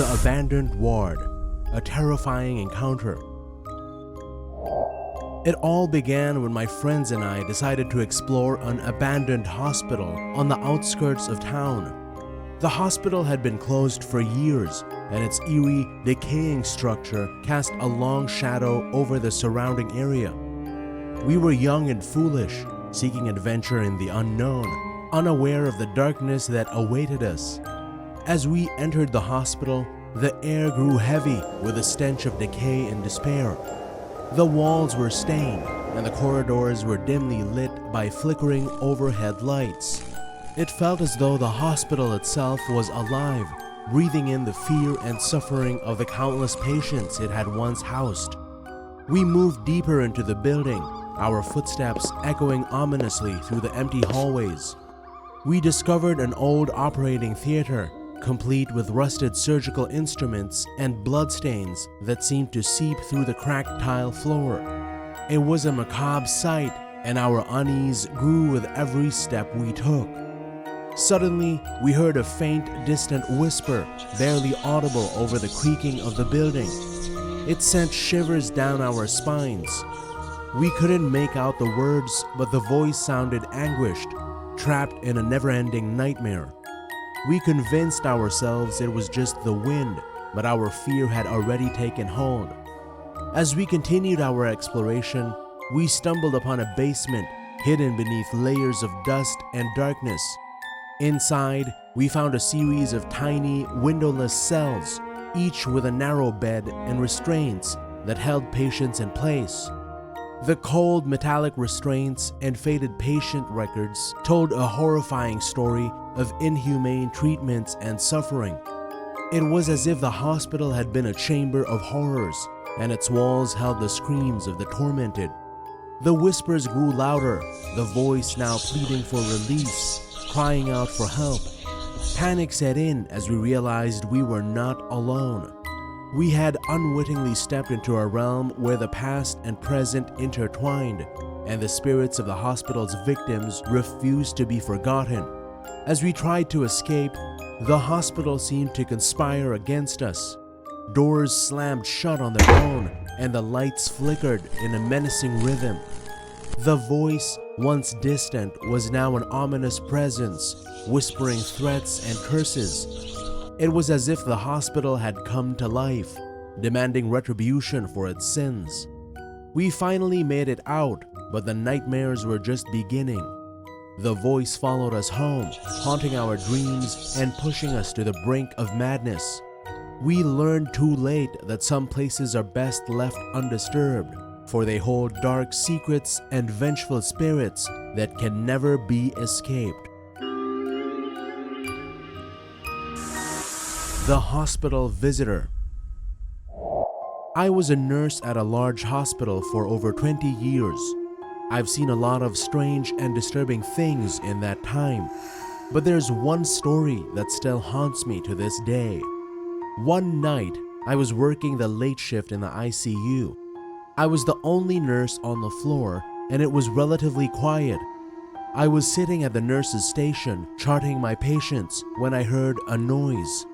The abandoned ward, a terrifying encounter. It all began when my friends and I decided to explore an abandoned hospital on the outskirts of town. The hospital had been closed for years, and its eerie, decaying structure cast a long shadow over the surrounding area. We were young and foolish, seeking adventure in the unknown, unaware of the darkness that awaited us. As we entered the hospital, the air grew heavy with a stench of decay and despair. The walls were stained, and the corridors were dimly lit by flickering overhead lights. It felt as though the hospital itself was alive, breathing in the fear and suffering of the countless patients it had once housed. We moved deeper into the building, our footsteps echoing ominously through the empty hallways. We discovered an old operating theater, complete with rusted surgical instruments and bloodstains that seemed to seep through the cracked tile floor. It was a macabre sight, and our unease grew with every step we took. Suddenly, we heard a faint, distant whisper, barely audible over the creaking of the building. It sent shivers down our spines. We couldn't make out the words, but the voice sounded anguished, trapped in a never-ending nightmare. We convinced ourselves it was just the wind, but our fear had already taken hold. As we continued our exploration, we stumbled upon a basement hidden beneath layers of dust and darkness. Inside, we found a series of tiny, windowless cells, each with a narrow bed and restraints that held patients in place. The cold metallic restraints and faded patient records told a horrifying story of inhumane treatments and suffering. It was as if the hospital had been a chamber of horrors, and its walls held the screams of the tormented. The whispers grew louder, the voice now pleading for release, crying out for help. Panic set in as we realized we were not alone. We had unwittingly stepped into a realm where the past and present intertwined, and the spirits of the hospital's victims refused to be forgotten. As we tried to escape, the hospital seemed to conspire against us. Doors slammed shut on their own, and the lights flickered in a menacing rhythm. The voice, once distant, was now an ominous presence, whispering threats and curses. It was as if the hospital had come to life, demanding retribution for its sins. We finally made it out, but the nightmares were just beginning. The voice followed us home, haunting our dreams and pushing us to the brink of madness. We learned too late that some places are best left undisturbed, for they hold dark secrets and vengeful spirits that can never be escaped. The Hospital Visitor. I was a nurse at a large hospital for over 20 years. I've seen a lot of strange and disturbing things in that time, but there's one story that still haunts me to this day. One night, I was working the late shift in the ICU. I was the only nurse on the floor, and it was relatively quiet. I was sitting at the nurse's station, charting my patients, when I heard a noise.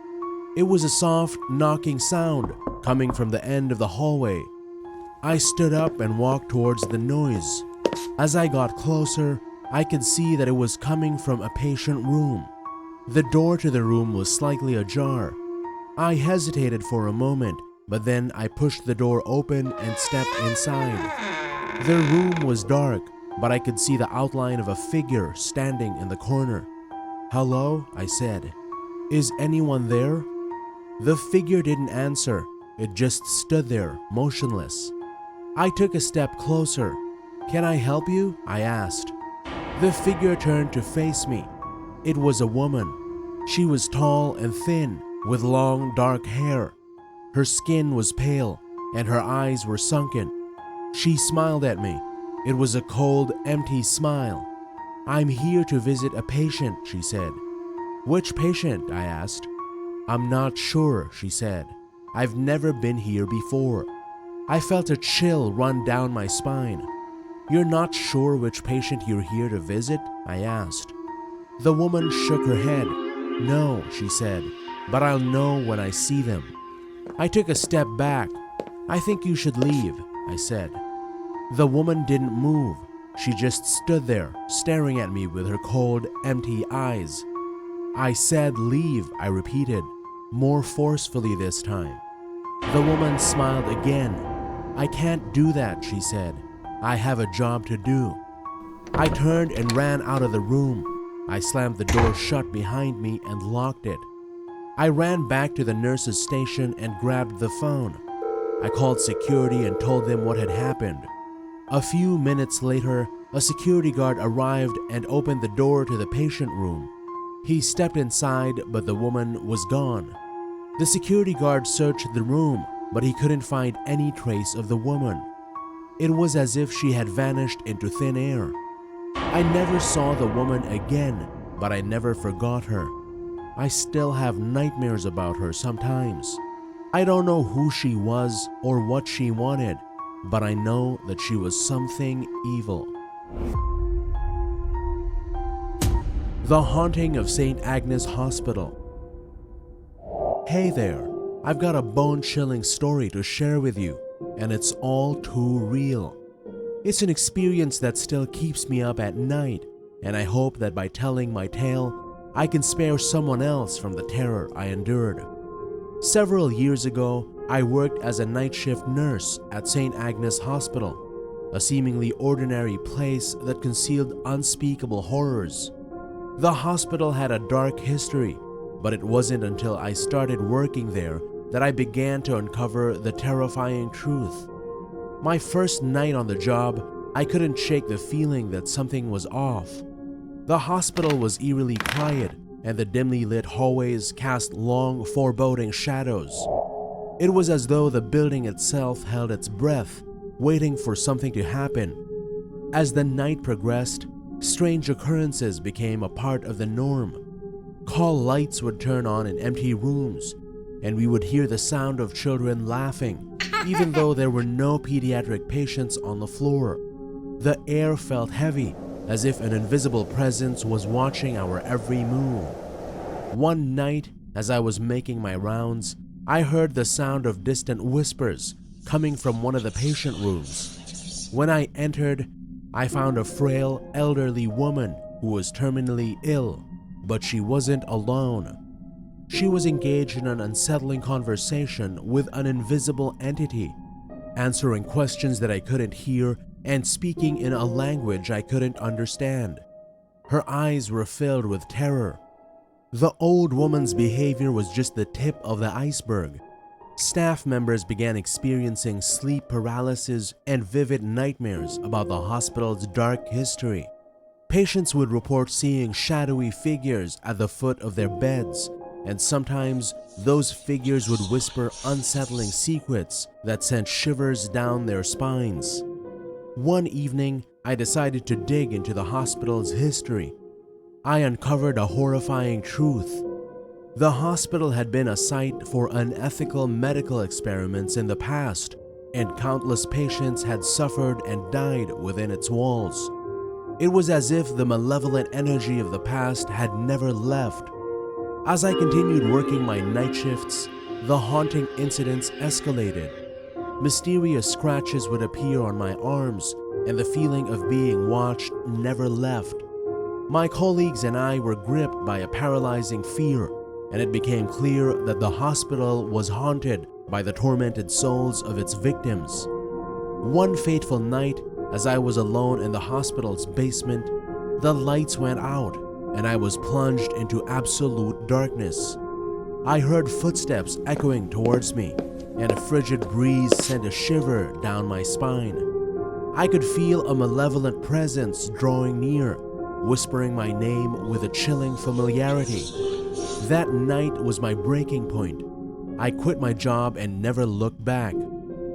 It was a soft, knocking sound coming from the end of the hallway. I stood up and walked towards the noise. As I got closer, I could see that it was coming from a patient room. The door to the room was slightly ajar. I hesitated for a moment, but then I pushed the door open and stepped inside. The room was dark, but I could see the outline of a figure standing in the corner. "Hello?" I said. "Is anyone there?" The figure didn't answer. It just stood there, motionless. I took a step closer. "Can I help you?" I asked. The figure turned to face me. It was a woman. She was tall and thin, with long, dark hair. Her skin was pale, and her eyes were sunken. She smiled at me. It was a cold, empty smile. "I'm here to visit a patient," she said. "Which patient?" I asked. "I'm not sure," she said. "I've never been here before." I felt a chill run down my spine. "You're not sure which patient you're here to visit?" I asked. The woman shook her head. "No," she said. but I'll know when I see them. I took a step back. "I think you should leave," I said. The woman didn't move. She just stood there, staring at me with her cold, empty eyes. "I said leave," I repeated, more forcefully this time. The woman smiled again. "I can't do that," she said. "I have a job to do." I turned and ran out of the room. I slammed the door shut behind me and locked it. I ran back to the nurse's station and grabbed the phone. I called security and told them what had happened. A few minutes later, a security guard arrived and opened the door to the patient room. He stepped inside, but the woman was gone. The security guard searched the room, but he couldn't find any trace of the woman. It was as if she had vanished into thin air. I never saw the woman again, but I never forgot her. I still have nightmares about her sometimes. I don't know who she was or what she wanted, but I know that she was something evil. The Haunting of St. Agnes Hospital. Hey there, I've got a bone-chilling story to share with you, and it's all too real. It's an experience that still keeps me up at night, and I hope that by telling my tale, I can spare someone else from the terror I endured. Several years ago, I worked as a night shift nurse at St. Agnes Hospital, a seemingly ordinary place that concealed unspeakable horrors. The hospital had a dark history, but it wasn't until I started working there that I began to uncover the terrifying truth. My first night on the job, I couldn't shake the feeling that something was off. The hospital was eerily quiet, and the dimly lit hallways cast long, foreboding shadows. It was as though the building itself held its breath, waiting for something to happen. As the night progressed, strange occurrences became a part of the norm. Call lights would turn on in empty rooms, and we would hear the sound of children laughing, even though there were no pediatric patients on the floor. The air felt heavy, as if an invisible presence was watching our every move. One night, as I was making my rounds, I heard the sound of distant whispers coming from one of the patient rooms. When I entered, I found a frail, elderly woman who was terminally ill, but she wasn't alone. She was engaged in an unsettling conversation with an invisible entity, answering questions that I couldn't hear and speaking in a language I couldn't understand. Her eyes were filled with terror. The old woman's behavior was just the tip of the iceberg. Staff members began experiencing sleep paralysis and vivid nightmares about the hospital's dark history. Patients would report seeing shadowy figures at the foot of their beds, and sometimes those figures would whisper unsettling secrets that sent shivers down their spines. One evening, I decided to dig into the hospital's history. I uncovered a horrifying truth. The hospital had been a site for unethical medical experiments in the past, and countless patients had suffered and died within its walls. It was as if the malevolent energy of the past had never left. As I continued working my night shifts, the haunting incidents escalated. Mysterious scratches would appear on my arms, and the feeling of being watched never left. My colleagues and I were gripped by a paralyzing fear, and it became clear that the hospital was haunted by the tormented souls of its victims. One fateful night, as I was alone in the hospital's basement, the lights went out, and I was plunged into absolute darkness. I heard footsteps echoing towards me, and a frigid breeze sent a shiver down my spine. I could feel a malevolent presence drawing near, whispering my name with a chilling familiarity. That night was my breaking point. I quit my job and never looked back.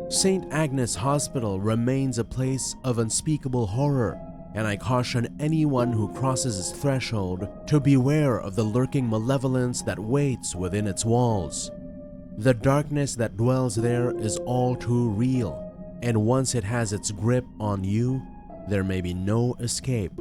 St. Agnes Hospital remains a place of unspeakable horror, and I caution anyone who crosses its threshold to beware of the lurking malevolence that waits within its walls. The darkness that dwells there is all too real, and once it has its grip on you, there may be no escape.